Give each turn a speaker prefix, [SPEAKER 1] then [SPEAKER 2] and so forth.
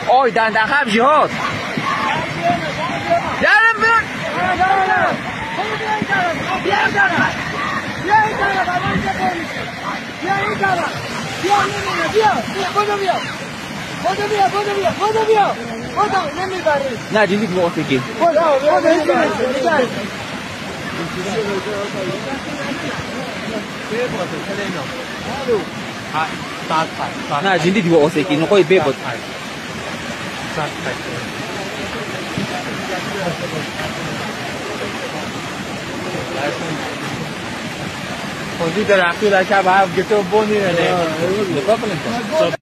[SPEAKER 1] Oj, den خب جهاد درم بیان نه جدید موسیقی نه جدید موسیقی نخوای ببود خودی در اخیر شب هفت گفتم بونی نه